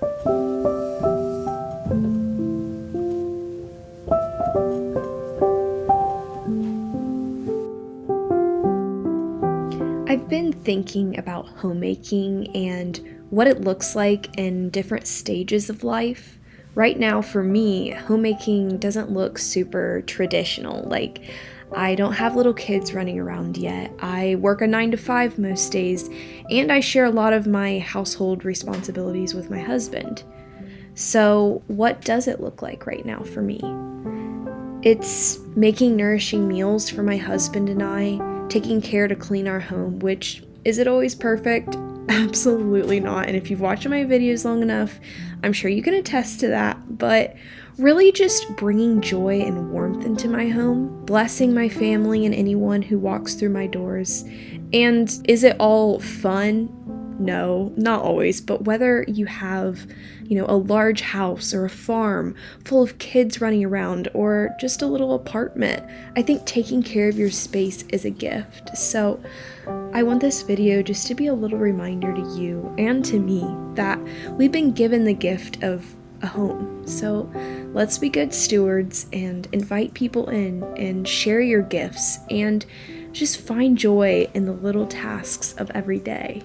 I've been thinking about homemaking and what it looks like in different stages of life. Right now, for me, homemaking doesn't look super traditional. Like, I don't have little kids running around yet. I work a 9 to 5 most days, and I share a lot of my household responsibilities with my husband. So, what does it look like right now for me? It's making nourishing meals for my husband and I, taking care to clean our home, which, is it always perfect? Absolutely not. And if you've watched my videos long enough, I'm sure you can attest to that. But really just bringing joy and warmth into my home, blessing my family and anyone who walks through my doors. And is it all fun? No, not always, but whether you have, a large house or a farm full of kids running around or just a little apartment, I think taking care of your space is a gift. So I want this video just to be a little reminder to you and to me that we've been given the gift of a home. So let's be good stewards and invite people in and share your gifts and just find joy in the little tasks of every day.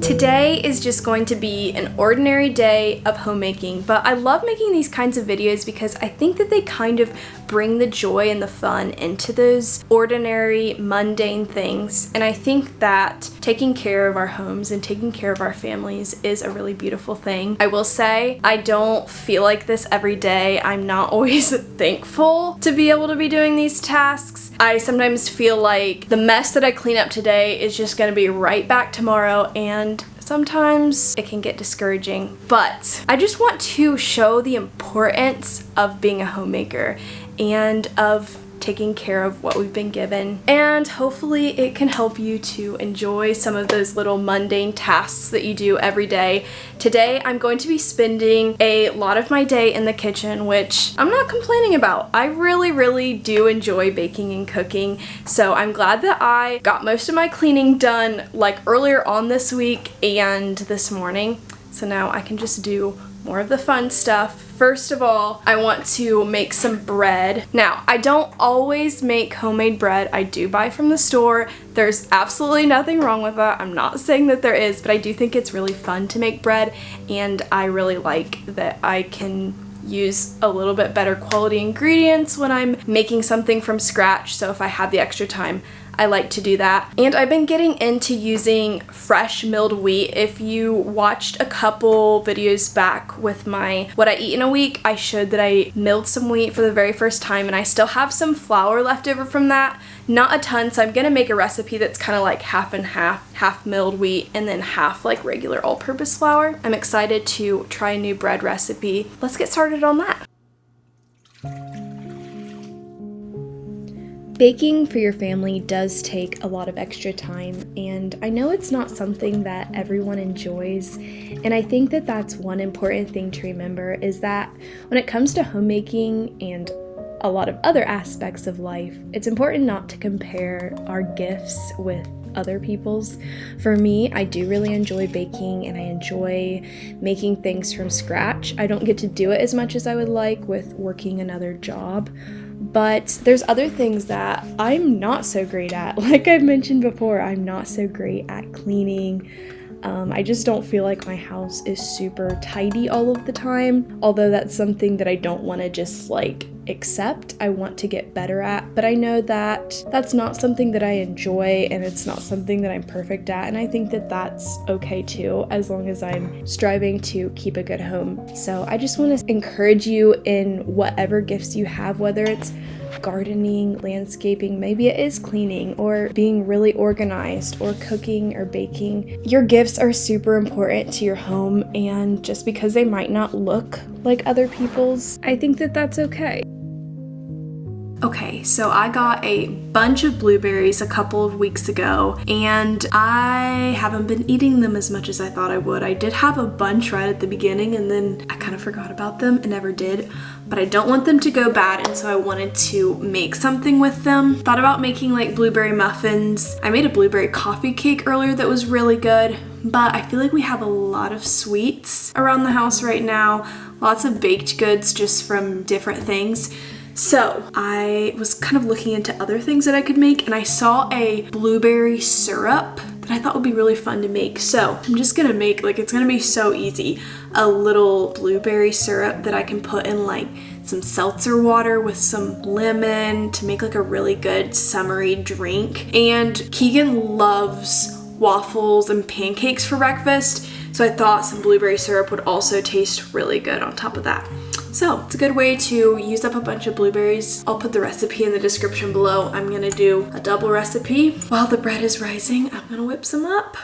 Today is just going to be an ordinary day of homemaking, but I love making these kinds of videos because I think that they kind of bring the joy and the fun into those ordinary, mundane things. And I think that taking care of our homes and taking care of our families is a really beautiful thing. I will say, I don't feel like this every day. I'm not always thankful to be able to be doing these tasks. I sometimes feel like the mess that I clean up today is just gonna be right back tomorrow, and sometimes it can get discouraging. But I just want to show the importance of being a homemaker and of taking care of what we've been given, and hopefully it can help you to enjoy some of those little mundane tasks that you do every day. Today I'm going to be spending a lot of my day in the kitchen, which I'm not complaining about. I really do enjoy baking and cooking, so I'm glad that I got most of my cleaning done like earlier on this week and this morning, so now I can just do more of the fun stuff. First of all, I want to make some bread. Now, I don't always make homemade bread. I do buy from the store. There's absolutely nothing wrong with that. I'm not saying that there is, but I do think it's really fun to make bread, and I really like that I can use a little bit better quality ingredients when I'm making something from scratch. So if I have the extra time, I like to do that. And I've been getting into using fresh milled wheat. If you watched a couple videos back with my what I eat in a week, I showed that I milled some wheat for the very first time, and I still have some flour left over from that not a ton, so I'm gonna make a recipe that's kind of like half and half milled wheat and then half like regular all-purpose flour. I'm excited to try a new bread recipe. Let's get started on that. Baking for your family does take a lot of extra time, and I know it's not something that everyone enjoys, and I think that that's one important thing to remember is that when it comes to homemaking and a lot of other aspects of life, it's important not to compare our gifts with other people's. For me, I do really enjoy baking and I enjoy making things from scratch. I don't get to do it as much as I would like with working another job, but there's other things that I'm not so great at. Like I've mentioned before, I'm not so great at cleaning. I just don't feel like my house is super tidy all of the time, although that's something that I don't want to just like accept. I want to get better at, but I know that that's not something that I enjoy and it's not something that I'm perfect at, and I think that that's okay too, as long as I'm striving to keep a good home. So I just want to encourage you in whatever gifts you have, whether it's gardening, landscaping, maybe it is cleaning or being really organized or cooking or baking. Your gifts are super important to your home, and just because they might not look like other people's, I think that that's okay. Okay, so I got a bunch of blueberries a couple of weeks ago, and I haven't been eating them as much as I thought I would. I did have a bunch right at the beginning, and then I kind of forgot about them and never did, but I don't want them to go bad, and so I wanted to make something with them. Thought about making like blueberry muffins. I made a blueberry coffee cake earlier that was really good, but I feel like we have a lot of sweets around the house right now, lots of baked goods just from different things. So I was kind of looking into other things that I could make, and I saw a blueberry syrup that I thought would be really fun to make. So I'm just gonna make, like, it's gonna be so easy, a little blueberry syrup that I can put in like some seltzer water with some lemon to make like a really good summery drink. And Keegan loves waffles and pancakes for breakfast, so I thought some blueberry syrup would also taste really good on top of that. So it's a good way to use up a bunch of blueberries. I'll put the recipe in the description below. I'm gonna do a double recipe. While the bread is rising, I'm gonna whip some up.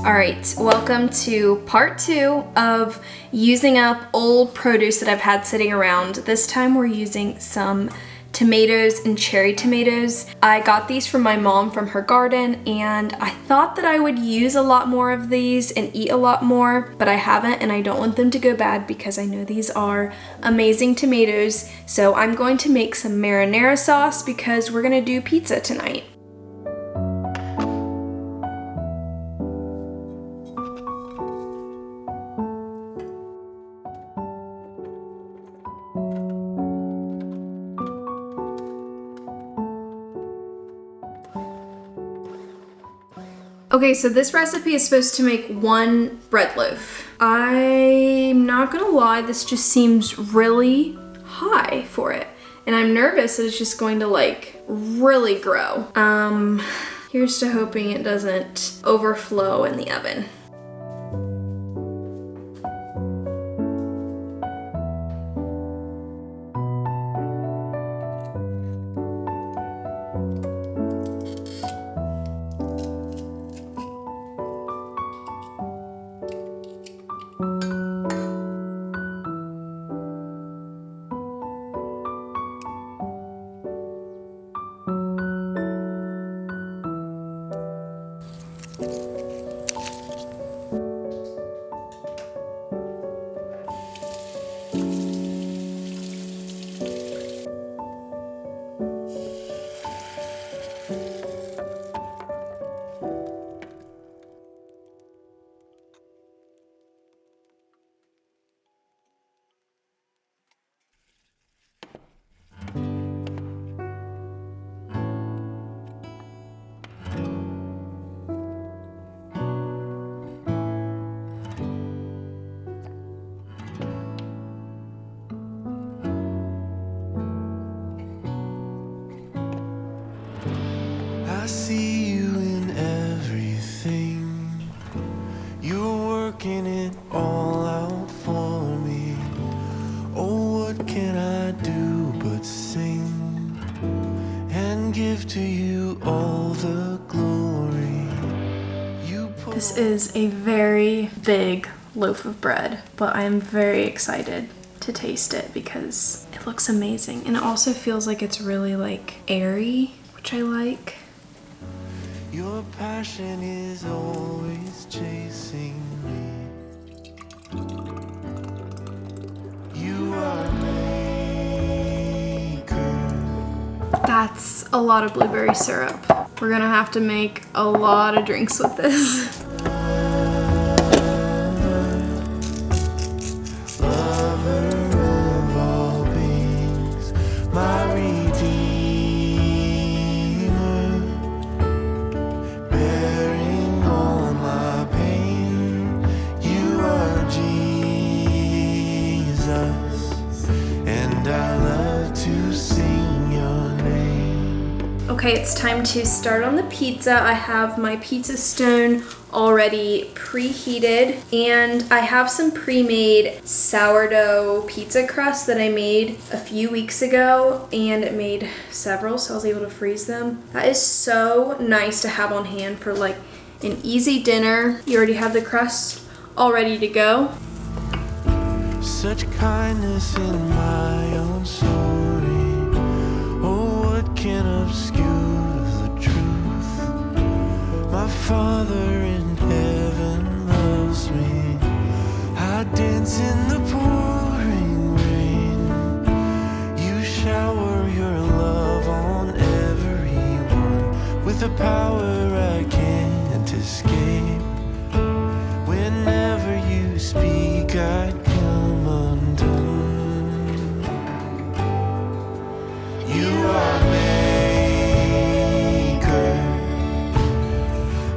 All right, welcome to part 2 of using up old produce that I've had sitting around. This time we're using some tomatoes and cherry tomatoes. I got these from my mom from her garden, and I thought that I would use a lot more of these and eat a lot more, but I haven't, and I don't want them to go bad because I know these are amazing tomatoes. So I'm going to make some marinara sauce because we're gonna do pizza tonight. Okay, so this recipe is supposed to make 1 bread loaf. I'm not gonna lie, this just seems really high for it. And I'm nervous that it's just going to like really grow. Here's to hoping it doesn't overflow in the oven. I see you in everything. You're working it all out for me. Oh, what can I do but sing and give to you all the glory? This is a very big loaf of bread, but I'm very excited to taste it because it looks amazing. And it also feels like it's really like airy, which I like. Your passion is always chasing me. You are maker. That's a lot of blueberry syrup. We're gonna have to make a lot of drinks with this. Lover of all beings, my redeemer, bearing all my pain. You are Jesus, and I love to sing your name. Okay, it's time to start on the pizza. I have my pizza stone already preheated, and I have some pre-made sourdough pizza crust that I made a few weeks ago, and it made several, so I was able to freeze them. That is so nice to have on hand for like an easy dinner. You already have the crust all ready to go. Such kindness in my own story. Oh, what can obscure the truth? My Father in heaven loves me. I dance in the pouring rain. You shower your love on everyone with a power I can't escape. Whenever you speak, I come undone. You are maker,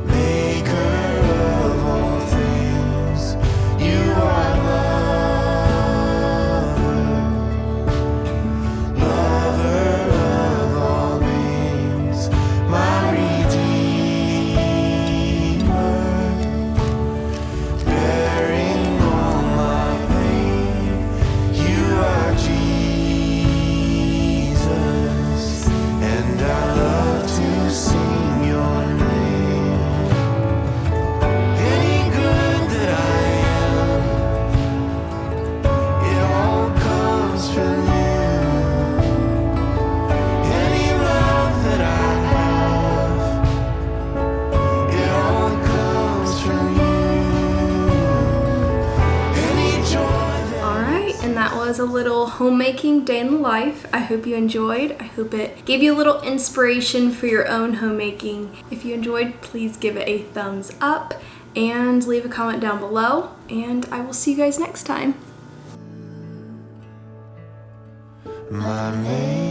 maker of all things. You are lover, lover of all beings, my redeemer, bearing all my pain. You are Jesus, and I love to sing your name. Any good that I am, it all comes from you. Any love that I have, it all comes from you. Any joy that Alright, and that was a little homemaking day in the life. I hope you enjoyed. I hope it gave you a little inspiration for your own homemaking. If you enjoyed, please give it a thumbs up and leave a comment down below. And I will see you guys next time. my name.